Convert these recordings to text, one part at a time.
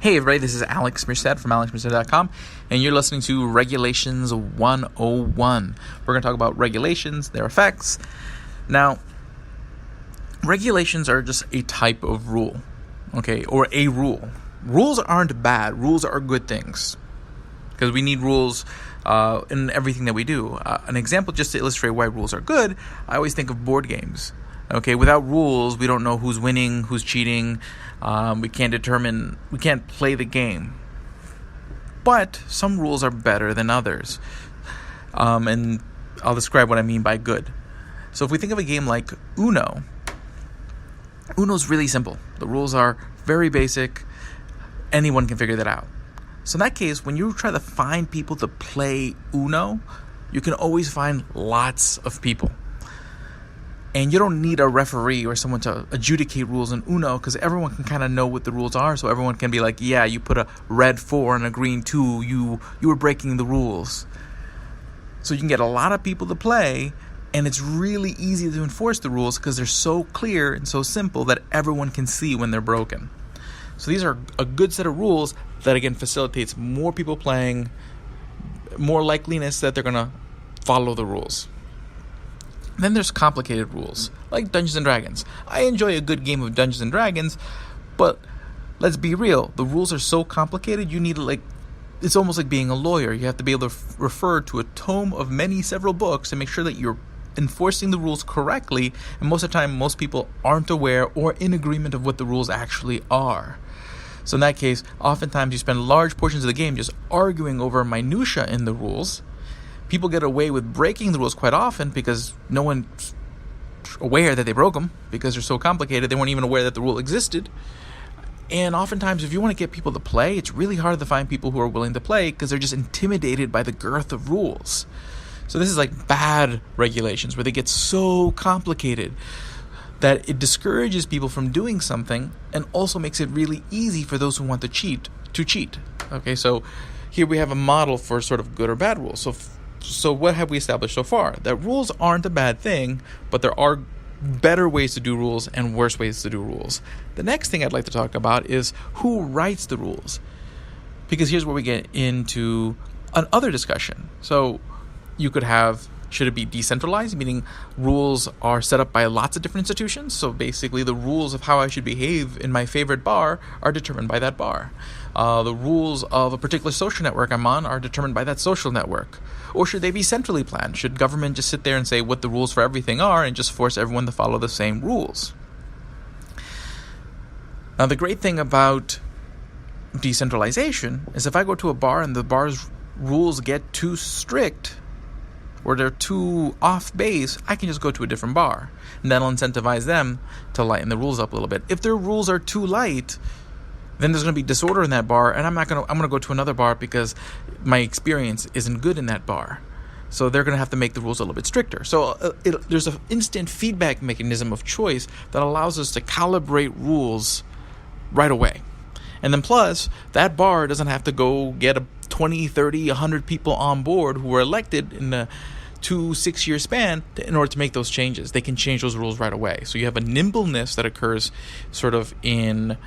Hey everybody, this is Alex Merced from alexmerced.com, and you're listening to Regulations 101. We're going to talk about regulations, their effects. Now, regulations are just a type of rule, okay, or a rule. Rules aren't bad. Rules are good things, because we need rules in everything that we do. An example just to illustrate why rules are good, I always think of board games. Okay, without rules, we don't know who's winning, who's cheating. We can't play the game. But some rules are better than others. And I'll describe what I mean by good. So if we think of a game like Uno's really simple. The rules are very basic. Anyone can figure that out. So in that case, when you try to find people to play Uno, you can always find lots of people. And you don't need a referee or someone to adjudicate rules in Uno, because everyone can kind of know what the rules are. So everyone can be like, yeah, you put a red 4 and a green 2, you were breaking the rules. So you can get a lot of people to play, and it's really easy to enforce the rules because they're so clear and so simple that everyone can see when they're broken. So these are a good set of rules that, again, facilitates more people playing, more likeliness that they're going to follow the rules. Then there's complicated rules, like Dungeons & Dragons. I enjoy a good game of Dungeons & Dragons, but let's be real. The rules are so complicated, you need to, it's almost like being a lawyer. You have to be able to refer to a tome of several books and make sure that you're enforcing the rules correctly. And most of the time, most people aren't aware or in agreement of what the rules actually are. So in that case, oftentimes you spend large portions of the game just arguing over minutia in the rules. People get away with breaking the rules quite often because no one's aware that they broke them because they're so complicated. They weren't even aware that the rule existed. And oftentimes, if you want to get people to play, it's really hard to find people who are willing to play because they're just intimidated by the girth of rules. So this is like bad regulations where they get so complicated that it discourages people from doing something and also makes it really easy for those who want to cheat. Okay, so here we have a model for sort of good or bad rules. So what have we established so far? That rules aren't a bad thing, but there are better ways to do rules and worse ways to do rules. The next thing I'd like to talk about is who writes the rules. Because here's where we get into another discussion. So you could have, should it be decentralized, meaning rules are set up by lots of different institutions? So basically the rules of how I should behave in my favorite bar are determined by that bar. The rules of a particular social network I'm on are determined by that social network. Or should they be centrally planned? Should government just sit there and say what the rules for everything are and just force everyone to follow the same rules? Now, the great thing about decentralization is if I go to a bar and the bar's rules get too strict or they're too off base, I can just go to a different bar. And that'll incentivize them to lighten the rules up a little bit. If their rules are too light, then there's going to be disorder in that bar, and I'm going to go to another bar because my experience isn't good in that bar. So they're going to have to make the rules a little bit stricter. So there's an instant feedback mechanism of choice that allows us to calibrate rules right away. And then plus, that bar doesn't have to go get 20, 30, 100 people on board who were elected in the 2-6-year span in order to make those changes. They can change those rules right away. So you have a nimbleness that occurs sort of in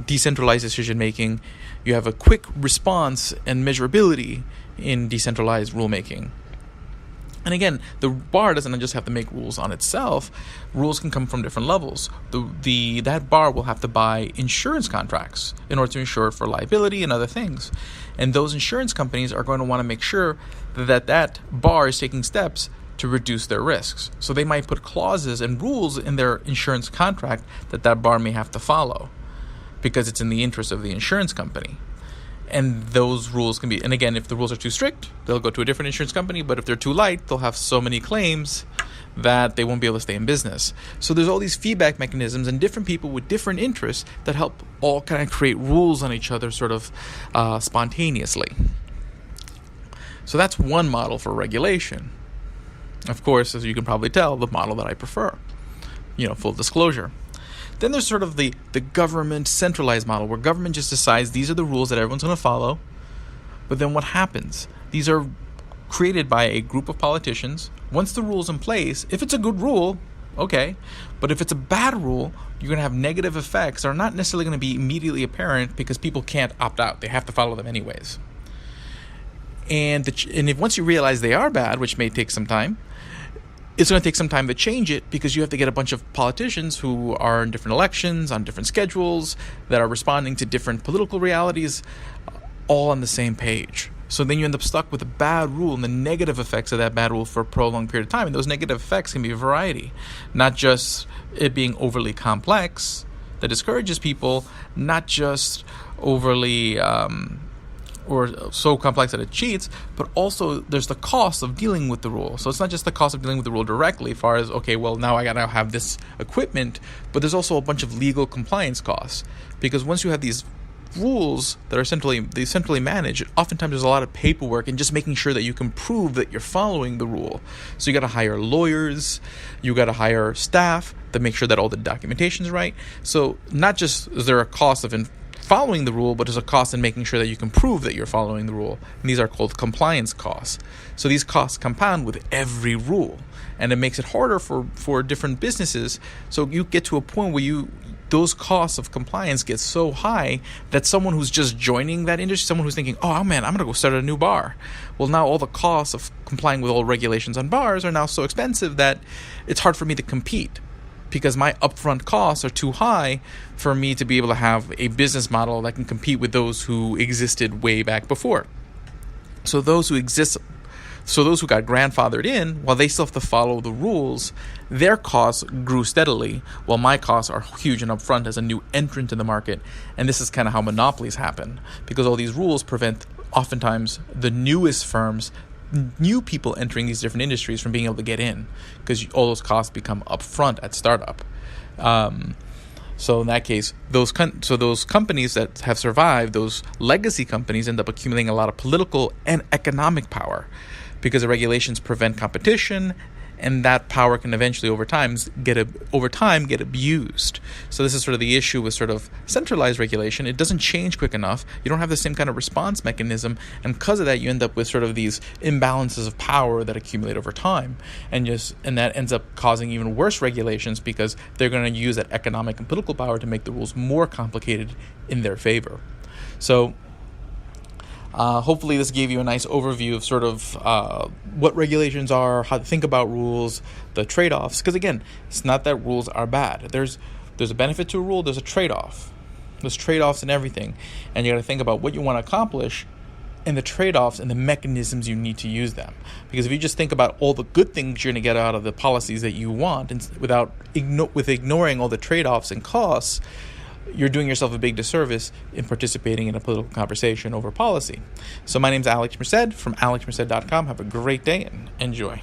decentralized decision making. You have a quick response and measurability in decentralized rulemaking. And again, the bar doesn't just have to make rules on itself. Rules can come from different levels. That bar will have to buy insurance contracts in order to insure for liability and other things. And those insurance companies are going to want to make sure that bar is taking steps to reduce their risks. So they might put clauses and rules in their insurance contract that bar may have to follow, because it's in the interest of the insurance company. And those rules can be, and again, if the rules are too strict, they'll go to a different insurance company, but if they're too light, they'll have so many claims that they won't be able to stay in business. So there's all these feedback mechanisms and different people with different interests that help all kind of create rules on each other sort of spontaneously. So that's one model for regulation. Of course, as you can probably tell, the model that I prefer. Full disclosure. Then there's sort of the government centralized model where government just decides these are the rules that everyone's going to follow. But then what happens? These are created by a group of politicians. Once the rule's in place, if it's a good rule, Okay. But if it's a bad rule, you're going to have negative effects that are not necessarily going to be immediately apparent because people can't opt out. They have to follow them anyways. And if once you realize they are bad, which may take some time, it's going to take some time to change it because you have to get a bunch of politicians who are in different elections, on different schedules, that are responding to different political realities, all on the same page. So then you end up stuck with a bad rule and the negative effects of that bad rule for a prolonged period of time. And those negative effects can be a variety, not just it being overly complex that discourages people, not just overly or so complex that it cheats, but also there's the cost of dealing with the rule. So it's not just the cost of dealing with the rule directly, as far as, okay, well, now I got to have this equipment, but there's also a bunch of legal compliance costs. Because once you have these rules that are centrally managed, oftentimes there's a lot of paperwork and just making sure that you can prove that you're following the rule. So you got to hire lawyers, you got to hire staff to make sure that all the documentation is right. So not just is there a cost of following the rule, but there's a cost in making sure that you can prove that you're following the rule. And these are called compliance costs. So these costs compound with every rule, and it makes it harder for different businesses. So you get to a point where those costs of compliance get so high that someone who's just joining that industry, someone who's thinking, oh man, I'm going to go start a new bar. Well, now all the costs of complying with all regulations on bars are now so expensive that it's hard for me to compete, because my upfront costs are too high for me to be able to have a business model that can compete with those who existed way back before. So those who got grandfathered in, while they still have to follow the rules, their costs grew steadily, while my costs are huge and upfront as a new entrant in the market. And this is kind of how monopolies happen, because all these rules prevent oftentimes the newest firms, new people entering these different industries, from being able to get in, because all those costs become upfront at startup. So in that case, those companies that have survived, those legacy companies, end up accumulating a lot of political and economic power, because the regulations prevent competition, and that power can eventually over time get abused. So this is sort of the issue with sort of centralized regulation. It doesn't change quick enough. You don't have the same kind of response mechanism, and because of that, you end up with sort of these imbalances of power that accumulate over time, and that ends up causing even worse regulations, because they're going to use that economic and political power to make the rules more complicated in their favor. So hopefully this gave you a nice overview of sort of what regulations are, how to think about rules, the trade-offs. Because again, it's not that rules are bad. There's a benefit to a rule, there's a trade-off. There's trade-offs in everything. And you got to think about what you want to accomplish and the trade-offs and the mechanisms you need to use them. Because if you just think about all the good things you're going to get out of the policies that you want, and with ignoring all the trade-offs and costs, you're doing yourself a big disservice in participating in a political conversation over policy. So my name's Alex Merced from alexmerced.com. Have a great day and enjoy.